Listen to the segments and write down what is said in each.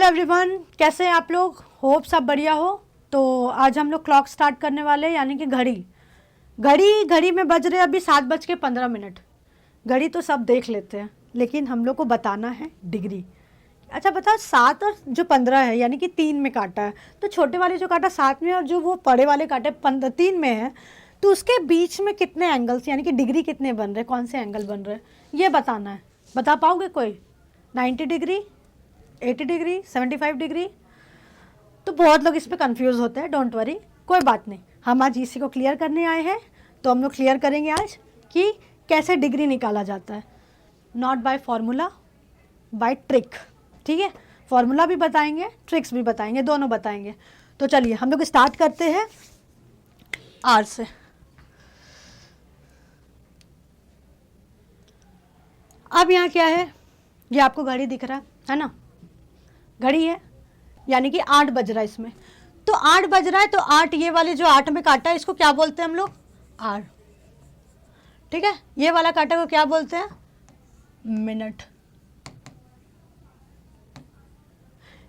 Everyone, कैसे हैं आप लोग? होप सब बढ़िया हो। तो आज हम लोग क्लॉक स्टार्ट करने वाले हैं, यानी कि घड़ी में बज रहे अभी 7:15। घड़ी तो सब देख लेते हैं, लेकिन हम लोग को बताना है डिग्री। अच्छा बता, 7 और जो 15 है यानी कि 3 में काटा है, तो छोटे वाले जो काटा 7 में और जो वो बड़े वाले काटे 3 में है, तो उसके बीच में कितने एंगल्स यानी कि डिग्री कितने बन रहे हैं, कौन से एंगल बन रहे हैं, ये बताना है। बता पाओगे कोई? 90 डिग्री, 80 डिग्री, 75 डिग्री? तो बहुत लोग इस पर कंफ्यूज होते हैं। डोंट वरी, कोई बात नहीं, हम आज इसी को क्लियर करने आए हैं। तो हम लोग क्लियर करेंगे आज कि कैसे डिग्री निकाला जाता है, not by formula, by trick. ठीक है, फॉर्मूला भी बताएंगे, ट्रिक्स भी बताएंगे, दोनों बताएंगे। तो चलिए हम लोग स्टार्ट करते हैं आर से। अब यहाँ क्या है, ये आपको घड़ी दिख रहा है ना, घड़ी है यानी कि 8 बज रहा है इसमें। तो 8 बज रहा है, तो 8 ये वाले जो 8 में काटा है इसको क्या बोलते हैं हम लोग? आर। ठीक है, ये वाला काटा को क्या बोलते हैं? मिनट।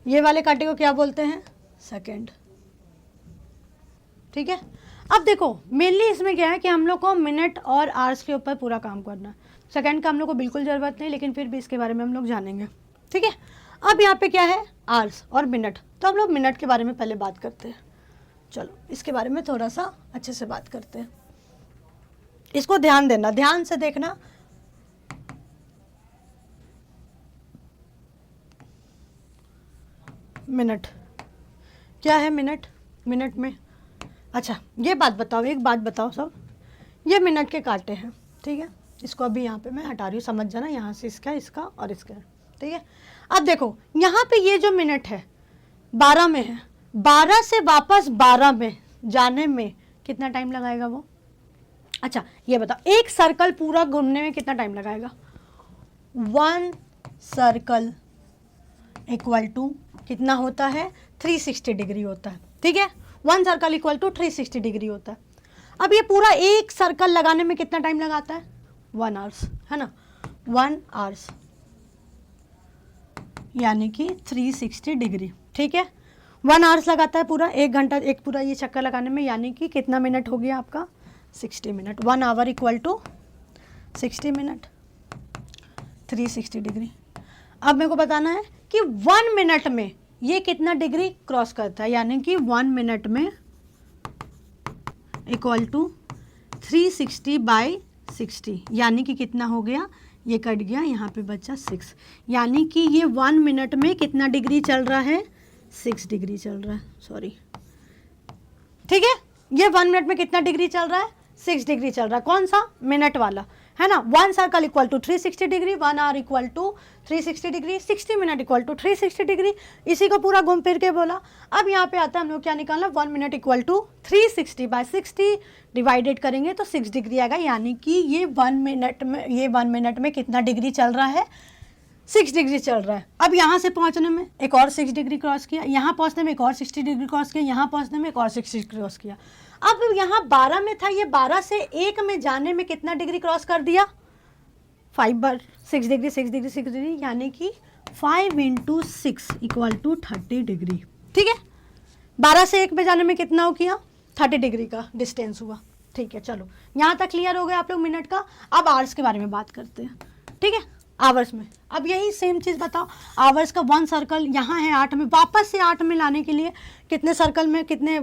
ये वाले काटे को क्या बोलते हैं? सेकंड। ठीक है, अब देखो मेनली इसमें क्या है कि हम लोग को मिनट और आवर्स के ऊपर पूरा काम करना है। सेकंड का हम लोग को बिल्कुल ज़रूरत नहीं, लेकिन फिर भी इसके बारे में हम लोग जानेंगे। ठीक है, अब यहाँ पे क्या है? आवर्स और मिनट। तो हम लोग मिनट के बारे में पहले बात करते हैं। चलो इसके बारे में थोड़ा सा अच्छे से बात करते हैं। इसको ध्यान देना, ध्यान से देखना। मिनट क्या है? मिनट, मिनट में, अच्छा ये बात बताओ, एक बात बताओ सब, ये मिनट के कांटे हैं। ठीक है, इसको अभी यहाँ पे मैं हटा रही हूँ, समझ जाना, यहाँ से इसका और इसका। ठीक है, अब देखो यहाँ पे ये जो मिनट है 12 में है, 12 से वापस 12 में जाने में कितना टाइम लगाएगा वो? अच्छा ये बताओ, एक सर्कल पूरा घूमने में कितना टाइम लगाएगा? 1 सर्कल इक्वल टू कितना होता है? 360 डिग्री होता है। ठीक है, 1 सर्कल इक्वल टू 360 डिग्री होता है। अब ये पूरा एक सर्कल लगाने में कितना टाइम लगाता है? 1 आवर्स, है ना, 1 आवर्स यानी कि 360 डिग्री। ठीक है, 1 आवर्स लगाता है पूरा, 1 घंटा, एक पूरा ये चक्कर लगाने में, यानी कि कितना मिनट हो गया आपका? 60 minute. 1 hour equal to 60 minute, 360 degree. अब मेरे को बताना है कि 1 मिनट में ये कितना डिग्री क्रॉस करता है, यानी कि 1 मिनट में इक्वल टू 360 बाई 60, यानी कि कितना हो गया? ये कट गया, यहाँ पे बचा 6, यानी कि ये 1 मिनट में कितना डिग्री चल रहा है? 6 डिग्री चल रहा है, सॉरी। ठीक है, ये 1 मिनट में कितना डिग्री चल रहा है? 6 डिग्री चल रहा है। कौन सा? मिनट वाला, है ना। 1 circle equal to 360 degree, 1 hour equal to 360 degree, 60 minute equal to 360 degree. इसी को पूरा घूम फिर के बोला। अब यहाँ पे आता है हम लोग क्या निकालना? 1 minute equal to 360 by 60 divided करेंगे तो 6 डिग्री आएगा, यानी कि ये 1 मिनट में कितना डिग्री चल रहा है? 6 डिग्री चल रहा है। अब यहाँ से पहुँचने में एक और 6 डिग्री क्रॉस किया, यहाँ पहुँचने में एक और 60 डिग्री क्रॉस किया, यहाँ पहुँचने में एक और 60 क्रॉस किया। अब यहाँ 12 में था, ये 12 से 1 में जाने में कितना डिग्री क्रॉस कर दिया? 5 बार 6 डिग्री, 6 डिग्री, 6 डिग्री, यानी कि 5 इंटू 6 इक्वल टू 30 डिग्री। ठीक है, 12 से 1 में जाने में कितना हो गया? 30 डिग्री का डिस्टेंस हुआ। ठीक है, चलो यहाँ तक क्लियर हो गया आप लोग मिनट का। अब आवर्स के बारे में बात करते हैं। ठीक है, आवर्स में अब यही सेम चीज़ बताओ। आवर्स का 1 सर्कल यहाँ है 8 में, वापस से 8 में लाने के लिए कितने सर्कल में, कितने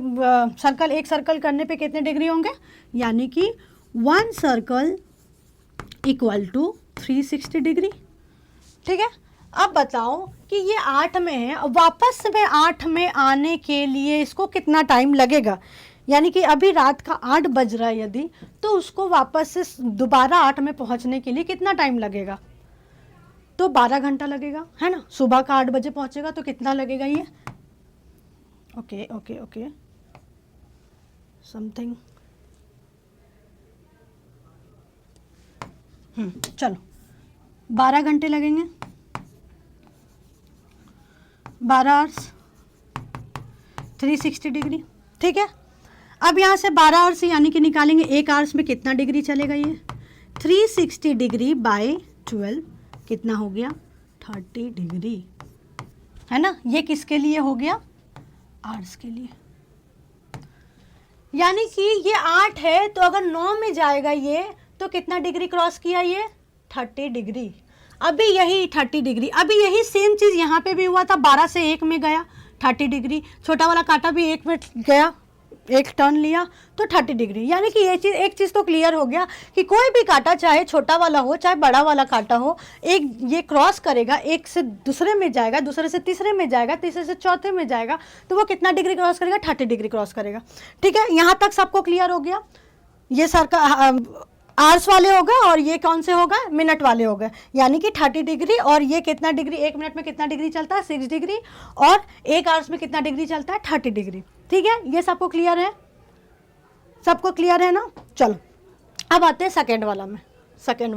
सर्कल, एक सर्कल करने पे कितने डिग्री होंगे? यानी कि 1 सर्कल इक्वल टू 360 डिग्री। ठीक है, अब बताओ कि ये 8 में है, वापस में 8 में आने के लिए इसको कितना टाइम लगेगा? यानी कि अभी रात का 8 बज रहा है यदि, तो उसको वापस से दोबारा 8 में पहुंचने के लिए कितना टाइम लगेगा? तो 12 घंटा लगेगा, है ना। सुबह का 8 बजे पहुंचेगा तो कितना लगेगा ये? ओके ओके ओके, समथिंग, चलो 12 घंटे लगेंगे, 12 आवर्स, 360 डिग्री। ठीक है, अब यहाँ से 12 आवर्स यानी कि निकालेंगे 1 आवर्स में कितना डिग्री चलेगा? ये 360 डिग्री बाय 12 कितना हो गया? 30 डिग्री। है ना, ये किसके लिए हो गया, आवर्स के लिए। यानी कि ये 8 है तो अगर 9 में जाएगा ये तो कितना डिग्री क्रॉस किया, ये 30 डिग्री। अभी यही 30 डिग्री, अभी यही सेम चीज़ यहाँ पे भी हुआ था, 12 से 1 में गया 30 डिग्री, छोटा वाला कांटा भी 1 में गया, 1 टर्न लिया तो 30 डिग्री। यानी कि ये चीज़, एक चीज़ तो क्लियर हो गया कि कोई भी कांटा, चाहे छोटा वाला हो चाहे बड़ा वाला कांटा हो, एक ये क्रॉस करेगा, एक से दूसरे में जाएगा, दूसरे से तीसरे में जाएगा, तीसरे से चौथे में जाएगा, तो वो कितना डिग्री क्रॉस करेगा, 30 डिग्री क्रॉस करेगा। ठीक है, यहाँ तक सबको क्लियर हो गया। ये सर्कल आवर्स वाले हो गए और ये कौन से हो गए, मिनट वाले हो गए। यानी कि 30 डिग्री, और ये कितना डिग्री, 1 मिनट में कितना डिग्री चलता है, 6 डिग्री, और 1 आवर्स में कितना डिग्री चलता है, 30 डिग्री। ठीक है, ये सबको क्लियर है, सबको क्लियर है ना। चलो अब आते हैं सेकेंड वाला में। सेकेंड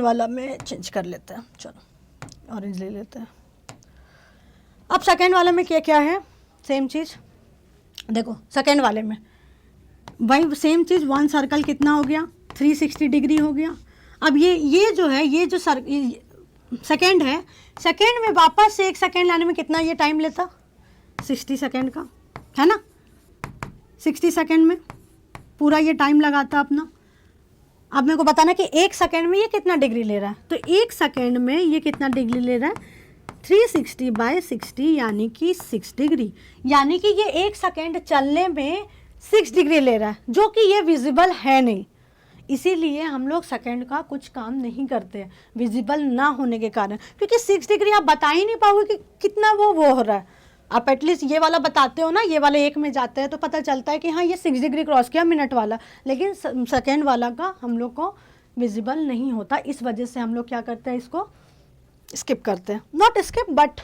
वाला में चेंज कर लेते हैं, चलो ऑरेंज ले लेते हैं। अब सेकेंड वाले में क्या क्या है, सेम चीज़ देखो। सेकेंड वाले में भाई सेम चीज़, 1 सर्कल कितना हो गया, 360 डिग्री हो गया। अब ये जो है, ये जो सेकेंड है, सेकेंड में वापस से 1 सेकेंड लाने में कितना ये टाइम लेता, 60 सेकेंड का, है ना। 60 सेकेंड में पूरा ये टाइम लगाता अपना। अब मेरे को बताना कि 1 सेकेंड में ये कितना डिग्री ले रहा है, तो 1 सेकेंड में ये कितना डिग्री ले रहा है, 360/60 यानी कि 6 डिग्री। यानी कि ये 1 सेकेंड चलने में 6 डिग्री ले रहा है, जो कि ये विजिबल है नहीं। इसीलिए हम लोग सेकेंड का कुछ काम नहीं करते हैं, विजिबल ना होने के कारण, क्योंकि 6 डिग्री आप बता ही नहीं पाओगे कि कितना वो हो रहा है। आप एटलीस्ट ये वाला बताते हो ना, ये वाला 1 में जाता है तो पता चलता है कि हाँ ये 6 डिग्री क्रॉस किया मिनट वाला, लेकिन सेकेंड वाला का हम लोग को विजिबल नहीं होता। इस वजह से हम लोग क्या करते हैं, इसको स्किप करते हैं। नॉट स्किप, बट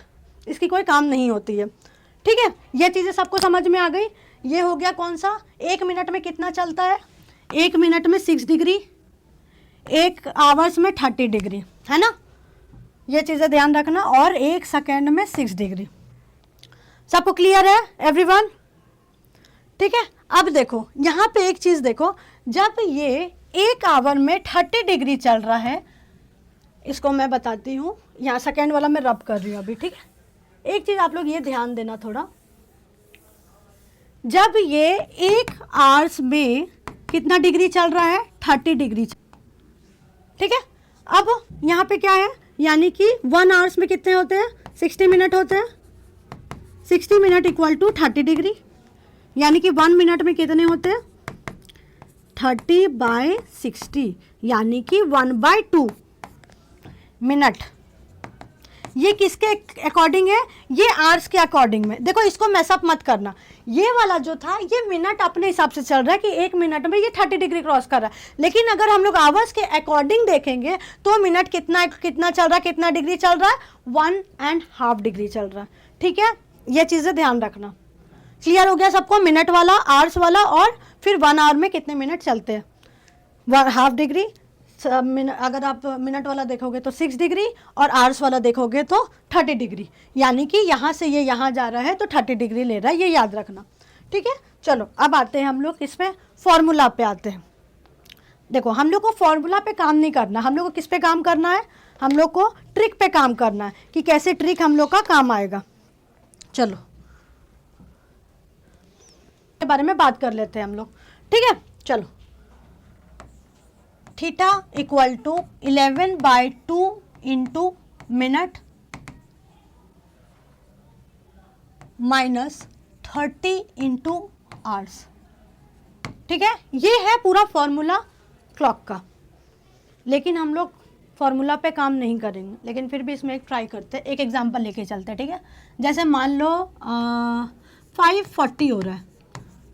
इसकी कोई काम नहीं होती है। ठीक है, ये चीज़ें सबको समझ में आ गई। ये हो गया कौन सा, 1 मिनट में कितना चलता है, 1 मिनट में 6 डिग्री, 1 आवर्स में 30 डिग्री, है ना। ये चीज़ें ध्यान रखना। और 1 सेकेंड में 6 डिग्री। सबको क्लियर है एवरीवन? ठीक है, अब देखो यहाँ पे एक चीज़ देखो, जब ये 1 आवर में 30 डिग्री चल रहा है, इसको मैं बताती हूँ, यहाँ सेकेंड वाला मैं रब कर रही हूँ अभी। ठीक है, एक चीज़ आप लोग ये ध्यान देना थोड़ा, जब ये 1 आवर्स में कितना डिग्री चल रहा है, 30 डिग्री। ठीक है, अब यहाँ पे क्या है, यानी कि 1 आवर्स में कितने होते हैं, 60 मिनट होते हैं। 60 मिनट इक्वल टू 30 डिग्री, यानी कि 1 मिनट में कितने होते हैं, 30/60, यानी कि 1/2 मिनट। ये किसके अकॉर्डिंग है, ये आवर्स के अकॉर्डिंग में। देखो इसको मैसअप मत करना, ये वाला जो था ये मिनट अपने हिसाब से चल रहा है कि 1 मिनट में ये 30 डिग्री क्रॉस कर रहा है, लेकिन अगर हम लोग आवर्स के अकॉर्डिंग देखेंगे तो मिनट कितना चल रहा है, कितना डिग्री चल रहा है, 1.5 डिग्री चल रहा है। ठीक है, ये चीज़ें ध्यान रखना। क्लियर हो गया सबको, मिनट वाला, आवर्स वाला, और फिर 1 आवर में कितने मिनट चलते हैं, 1/2 डिग्री। अगर आप मिनट वाला देखोगे तो 6 डिग्री, और आवर्स वाला देखोगे तो 30 डिग्री, यानी कि यहाँ से ये यहाँ जा रहा है तो 30 डिग्री ले रहा है, ये याद रखना। ठीक है, चलो अब आते हैं हम लोग इसमें फॉर्मूला पे आते हैं। देखो हम लोग को फॉर्मूला पे काम नहीं करना, हम लोग को किस पे काम करना है, हम लोग को ट्रिक पे काम करना है कि कैसे ट्रिक हम लोग का काम आएगा। चलो के बारे में बात कर लेते हैं हम लोग। ठीक है, चलो theta equal to 11/2 into minute minus 30 into hours. ठीक है, ये है पूरा फॉर्मूला क्लॉक का, लेकिन हम लोग फॉर्मूला पे काम नहीं करेंगे, लेकिन फिर भी इसमें एक ट्राई करते हैं, एक एग्जांपल लेके चलते हैं। ठीक है, जैसे मान लो 540 हो रहा है।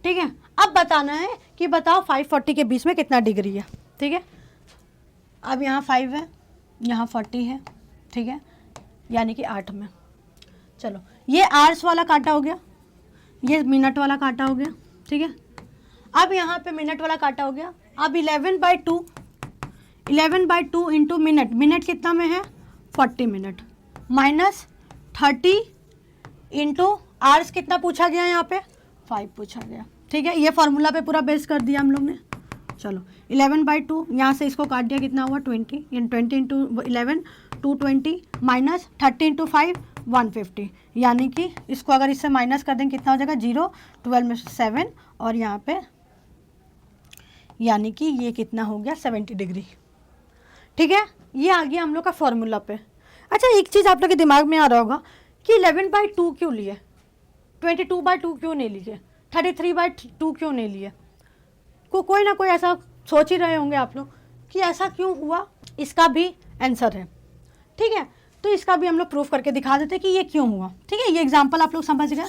ठीक है, अब बताना है कि बताओ 540 के बीच में कितना डिग्री है। ठीक है, अब यहाँ 5 है, यहाँ 40 है। ठीक है, यानी कि 8 में। चलो ये आवर्स वाला काटा हो गया, ये मिनट वाला काटा हो गया। ठीक है, अब यहाँ पे मिनट वाला काटा हो गया। अब 11/2 इंटू मिनट, मिनट कितना में है, 40 मिनट, माइनस 30 इंटू आवर्स कितना पूछा गया, यहाँ पे 5 पूछा गया। ठीक है, ये फॉर्मूला पे पूरा बेस कर दिया हम लोग ने। चलो 11/2, यहाँ से इसको काट दिया, कितना हुआ 20, 20 इंटू 11 220 माइनस 30 इंटू 5 150, यानी कि इसको अगर इससे माइनस कर देंगे कितना हो जाएगा 0, 12 में 7 और यहाँ पे यानी कि ये कितना हो गया 70 डिग्री। ठीक है, ये आ गया हम लोग का फॉर्मूला पे। अच्छा, एक चीज़ आप लोग के दिमाग में आ रहा होगा कि 11/2 क्यों लिए, 22/2 क्यों नहीं लिए, 33/2 क्यों नहीं लिए। कोई ना कोई ऐसा सोच ही रहे होंगे आप लोग कि ऐसा क्यों हुआ, इसका भी आंसर है। ठीक है, तो इसका भी हम लोग प्रूफ करके दिखा देते कि ये क्यों हुआ। ठीक है, ये एग्जांपल आप लोग समझ गए।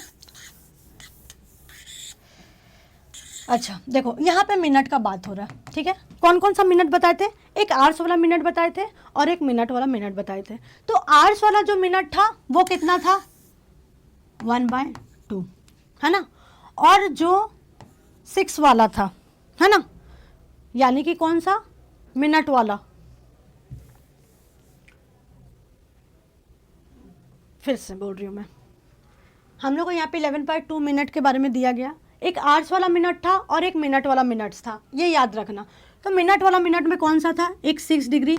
अच्छा देखो, यहाँ पे मिनट का बात हो रहा है। ठीक है, कौन कौन सा मिनट बताए थे, एक आवर्स वाला मिनट बताए थे और एक मिनट वाला मिनट बताए थे। तो आवर्स वाला जो मिनट था वो कितना था 1/2, है ना, और जो 6 वाला था, है ना, यानी कि कौन सा मिनट वाला, फिर से बोल रही हूँ मैं, हम लोग को यहाँ पे 11/2 मिनट के बारे में दिया गया। एक आवर्स वाला मिनट था और एक मिनट वाला मिनट्स था, ये याद रखना। तो मिनट वाला मिनट में कौन सा था, एक 6 डिग्री,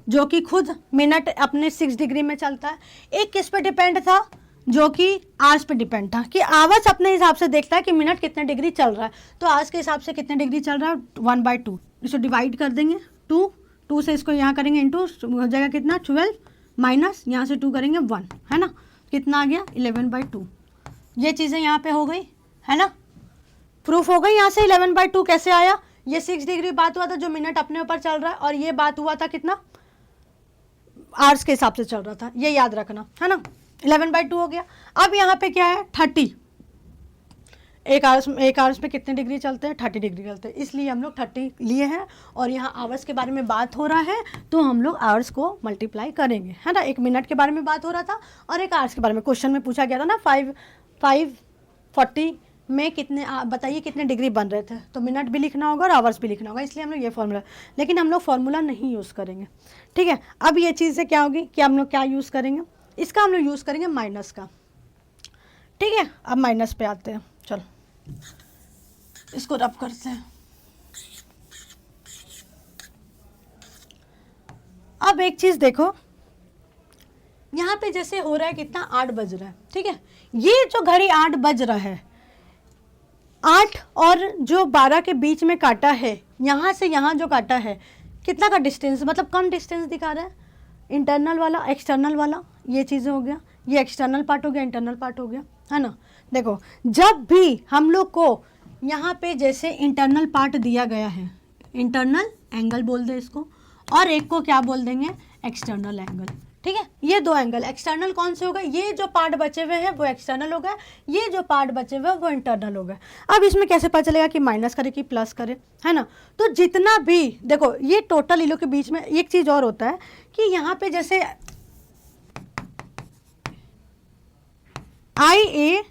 जो कि खुद मिनट अपने 6 डिग्री में चलता है। एक किस पे डिपेंड था, जो कि आवर्स पे डिपेंड था, कि आवर्स अपने हिसाब से देखता है कि मिनट कितने डिग्री चल रहा है। तो आवर्स के हिसाब से कितने डिग्री चल रहा है 1/2, इसको डिवाइड कर देंगे 2 से इसको यहाँ करेंगे इंटू, हो जाएगा कितना 12 माइनस यहाँ से 2 करेंगे 1, है ना, कितना आ गया 11/2। ये चीज़ें यहाँ पे हो गई, है ना, प्रूफ हो गई। यहाँ से 11/2 कैसे आया, ये 6 डिग्री बात हुआ था जो मिनट अपने ऊपर चल रहा है, और ये बात हुआ था कितना आवर्स के हिसाब से चल रहा था, ये याद रखना, है ना। 11/2 हो गया। अब यहाँ पे क्या है 30, एक आवर्स पे कितने डिग्री चलते हैं 30 डिग्री चलते हैं, इसलिए हम लोग 30 लिए हैं। और यहाँ आवर्स के बारे में बात हो रहा है तो हम लोग आवर्स को मल्टीप्लाई करेंगे, है ना। एक मिनट के बारे में बात हो रहा था और एक आवर्स के बारे में क्वेश्चन में पूछा गया था ना, 540 में कितने बताइए कितने डिग्री बन रहे थे, तो मिनट भी लिखना होगा और आवर्स भी लिखना होगा, इसलिए हम लोग ये फॉर्मूला, लेकिन हम लोग फॉर्मूला नहीं यूज़ करेंगे। ठीक है, अब ये चीज़ें क्या होगी कि हम लोग क्या यूज़ करेंगे, इसका हम लोग यूज़ करेंगे माइनस का। ठीक है, अब माइनस पे आते हैं, चलो इसको रब करते हैं। अब एक चीज़ देखो, यहाँ पे जैसे हो रहा है कितना 8 बज रहा है। ठीक है, ये जो घड़ी 8 बज रहा है, 8 और जो 12 के बीच में काटा है, यहाँ से यहाँ जो काटा है कितना का डिस्टेंस, मतलब कम डिस्टेंस दिखा रहा है, इंटरनल वाला एक्सटर्नल वाला, ये चीज़ें हो गया, ये एक्सटर्नल पार्ट हो गया, इंटरनल पार्ट हो गया, है ना। देखो, जब भी हम लोग को यहाँ पे जैसे इंटरनल पार्ट दिया गया है, इंटरनल एंगल बोल दे इसको, और एक को क्या बोल देंगे एक्सटर्नल एंगल। ठीक है, ये दो एंगल, एक्सटर्नल कौन से हो गए, ये जो पार्ट बचे हुए हैं वो एक्सटर्नल हो गए, ये जो पार्ट बचे हुए हैं वो इंटरनल हो गए। अब इसमें कैसे पता चलेगा कि माइनस करे कि प्लस करे, है ना। तो जितना भी देखो, ये टोटल इन लोग के बीच में एक चीज़ और होता है कि यहाँ पे जैसे IA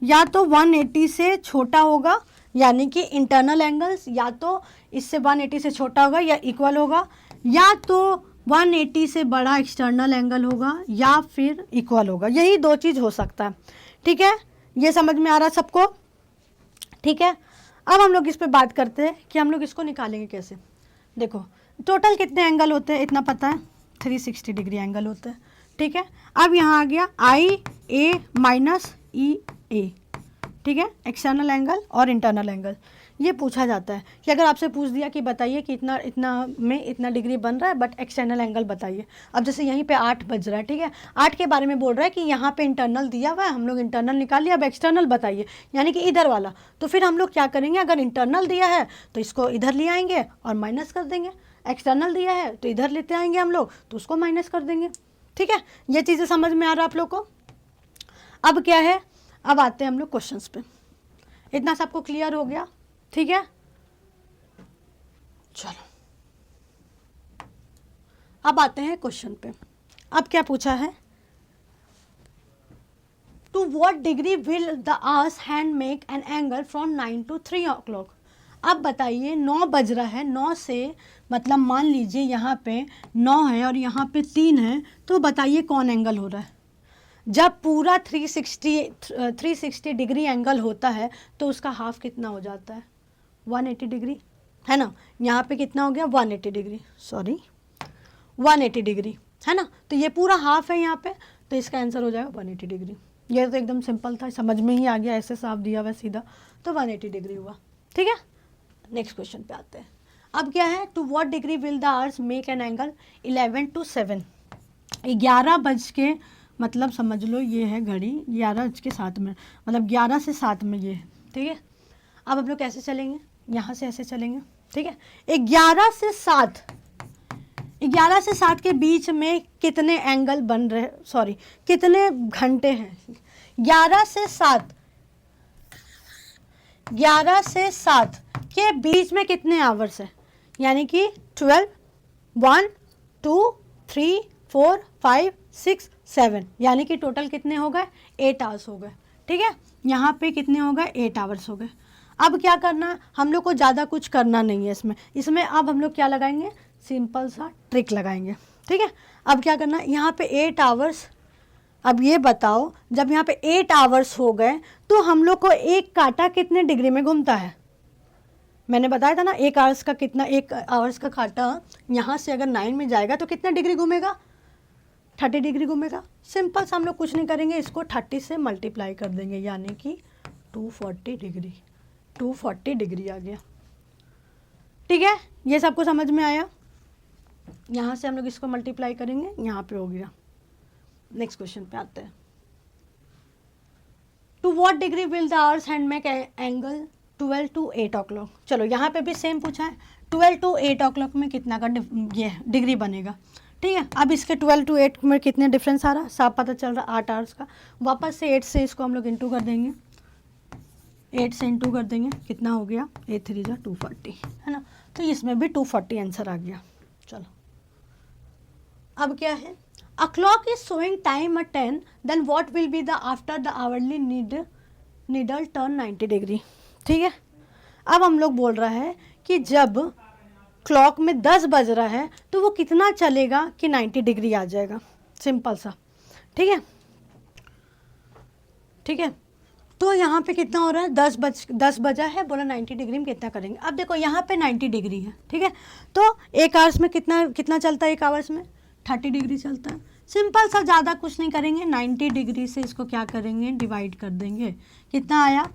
या तो 180 से छोटा होगा, यानी कि इंटरनल एंगल्स या तो इससे 180 से छोटा होगा या इक्वल होगा, या तो 180 से बड़ा एक्सटर्नल एंगल होगा या फिर इक्वल होगा, यही दो चीज़ हो सकता है। ठीक है, ये समझ में आ रहा है सबको। ठीक है, अब हम लोग इस पे बात करते हैं कि हम लोग इसको निकालेंगे कैसे। देखो, टोटल कितने एंगल होते हैं इतना पता है, 360 डिग्री एंगल होते हैं। ठीक है, अब यहाँ आ गया IA माइनस EA। ठीक है, एक्सटर्नल एंगल और इंटरनल एंगल, ये पूछा जाता है कि अगर आपसे पूछ दिया कि बताइए कि इतना इतना में इतना डिग्री बन रहा है, बट एक्सटर्नल एंगल बताइए। अब जैसे यहीं पे 8 बज रहा है, ठीक है, 8 के बारे में बोल रहा है कि यहाँ पे इंटरनल दिया हुआ है, हम लोग इंटरनल निकाल लिया, अब एक्सटर्नल बताइए, यानी कि इधर वाला। तो फिर हम लोग क्या करेंगे, अगर इंटरनल दिया है तो इसको इधर ले आएंगे और माइनस कर देंगे, एक्सटर्नल दिया है तो इधर लेते आएंगे हम लोग, तो उसको माइनस कर देंगे। ठीक है, ये चीज़ें समझ में आ रहा है आप लोग को। अब क्या है, अब आते हैं हम लोग क्वेश्चंस पे। इतना सबको क्लियर हो गया, ठीक है। चलो अब आते हैं क्वेश्चन पे। अब क्या पूछा है, to what degree will the hours hand make an angle from 9 to 3 o'clock। अब बताइए 9 बज रहा है, 9 से मतलब मान लीजिए यहाँ पे 9 है और यहाँ पे 3 है, तो बताइए कौन एंगल हो रहा है। जब पूरा 360 डिग्री एंगल होता है तो उसका हाफ कितना हो जाता है 180 डिग्री, है ना। यहाँ पे कितना हो गया 180 डिग्री, सॉरी 180 डिग्री, है ना। तो ये पूरा हाफ है यहाँ पे, तो इसका आंसर हो जाएगा 180 डिग्री। ये तो एकदम सिंपल था, समझ में ही आ गया, ऐसे साफ दिया हुआ सीधा, तो 180 डिग्री हुआ। ठीक है, नेक्स्ट क्वेश्चन पे आते हैं। अब क्या है, to what degree will the hours make an angle 11 to 7। 11 बज के मतलब समझ लो ये है घड़ी 11:07 में, मतलब 11 से 7 में ये है। ठीक है, अब हम लोग कैसे चलेंगे, यहाँ से ऐसे चलेंगे। ठीक है, 11 से 7 के बीच में कितने एंगल बन रहे, सॉरी कितने घंटे हैं। 11 से 7 के बीच में कितने आवर्स है, यानी कि 12, 1, 2, 3, 4, 5, 6, 7, यानी कि टोटल कितने हो गए 8 आवर्स हो गए। ठीक है, यहाँ पे कितने हो गए 8 आवर्स हो गए। अब क्या करना, हम लोग को ज़्यादा कुछ करना नहीं है इसमें अब हम लोग क्या लगाएंगे, सिंपल सा ट्रिक लगाएंगे। ठीक है, अब क्या करना, यहाँ पे 8 आवर्स, अब ये बताओ जब यहाँ पे 8 आवर्स हो गए तो हम लोग को एक कांटा कितने डिग्री में घूमता है। मैंने बताया था ना, 1 आवर्स का कांटा यहाँ से अगर 9 में जाएगा तो कितने डिग्री घूमेगा, 30 डिग्री घूमेगा। सिंपल सा हम लोग कुछ नहीं करेंगे, इसको 30 से मल्टीप्लाई कर देंगे, यानी कि 240 डिग्री, 240 डिग्री आ गया। ठीक है, ये सबको समझ में आया। यहाँ से हम लोग इसको मल्टीप्लाई करेंगे, यहाँ पे हो गया। नेक्स्ट क्वेश्चन पे आते हैं। To what degree will the hours hand make angle 12 to 8 o'clock। चलो यहाँ पे भी सेम पूछा है, 12 to 8 o'clock में कितना का ये डिग्री बनेगा। ठीक है, अब इसके 12 to 8 में कितने डिफरेंस आ रहा, साफ पता चल रहा 8 आवर्स का। वापस से 8 से इसको हम लोग इंटू कर देंगे, 8 से इंटू कर देंगे, कितना हो गया 8 3 जा 240, है ना। तो इसमें भी 240 आंसर आ गया। चलो अब क्या है, a clock is showing time at 10, then what will be the after the hourly needle turn 90 degree. ठीक है, अब हम लोग बोल रहा है कि जब क्लॉक में 10 बज रहा है तो वो कितना चलेगा कि 90 डिग्री आ जाएगा, सिंपल सा। ठीक है, ठीक है, तो यहाँ पे कितना हो रहा है, 10 बजा है, बोला 90 डिग्री में कितना करेंगे। अब देखो यहाँ पे 90 डिग्री है। ठीक है, तो 1 आवर्स में कितना चलता है, 1 आवर्स में 30 डिग्री चलता है। सिंपल सा, ज़्यादा कुछ नहीं करेंगे, 90 डिग्री से इसको क्या करेंगे, डिवाइड कर देंगे, कितना आया,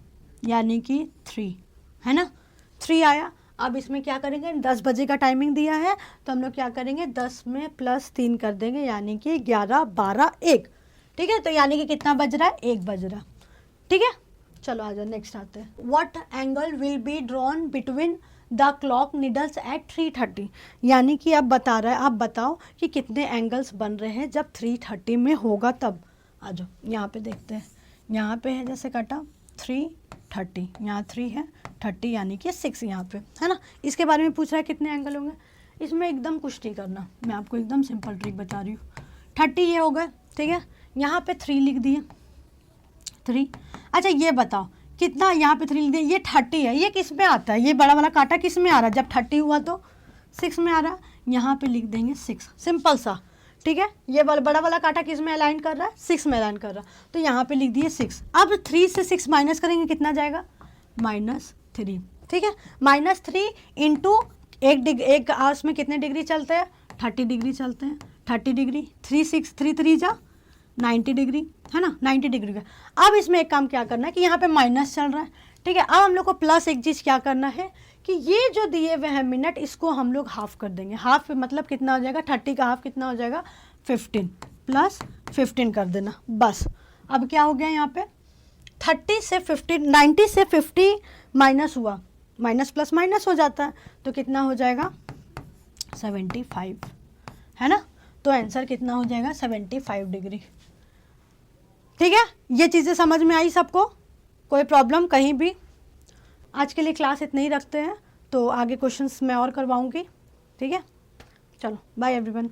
यानी कि 3, है ना, 3 आया। अब इसमें क्या करेंगे, 10 बजे का टाइमिंग दिया है तो हम लोग क्या करेंगे, 10 में +3 कर देंगे, यानी कि 11, 12, 1। ठीक है, तो यानी कि कितना बज रहा है, 1 बज रहा। ठीक है, चलो आ जाओ नेक्स्ट आते हैं। What angle will be drawn between the clock needles at 3:30, यानी कि अब बता रहा है, आप बताओ कि कितने एंगल्स बन रहे हैं जब 3:30 में होगा तब। आ जाओ यहाँ पे देखते हैं, यहाँ पे है जैसे कटा 3:30, यहाँ 3 है, 30 यानी कि 6 यहाँ पे, है ना। इसके बारे में पूछ रहा है कितने एंगल होंगे, इसमें एकदम कुछ नहीं करना, मैं आपको एकदम सिंपल ट्रिक बता रही हूँ। 30 ये हो गए, ठीक है, यहाँ पे 3 लिख दिए, 3। अच्छा ये बताओ कितना, यहाँ पे 3 लिख दिए, ये 30 है, ये किस में आता है, ये बड़ा वाला कांटा किस में आ रहा है, जब 30 हुआ तो 6 में आ रहा है, यहाँ पे लिख देंगे 6, सिंपल सा। ठीक है, ये बड़ा वाला कांटा किस में अलाइन कर रहा है, 6 में अलाइन कर रहा है, तो यहाँ पे लिख दिए 6। अब 3 से 6 माइनस करेंगे, कितना जाएगा, -3। ठीक है, -3 इंटू 1 आवर्स में कितने डिग्री चलते हैं, 30 डिग्री चलते हैं, 30 डिग्री, 3 जा 90 डिग्री, है ना, 90 डिग्री का। अब इसमें एक काम क्या करना है कि यहाँ पे माइनस चल रहा है। ठीक है, अब हम लोग को प्लस एक चीज़ क्या करना है कि ये जो दिए हुए हैं मिनट, इसको हम लोग हाफ कर देंगे। हाफ मतलब कितना हो जाएगा, 30 का हाफ कितना हो जाएगा, 15 + 15 कर देना, बस। अब क्या हो गया यहाँ पे, 30 से 15, 90 से 50 माइनस हुआ, माइनस प्लस माइनस हो जाता है, तो कितना हो जाएगा 75, है ना। तो आंसर कितना हो जाएगा 75 डिग्री। ठीक है, ये चीज़ें समझ में आई सबको, कोई प्रॉब्लम कहीं भी। आज के लिए क्लास इतने ही रखते हैं, तो आगे क्वेश्चंस मैं और करवाऊंगी। ठीक है, चलो बाय एवरीवन।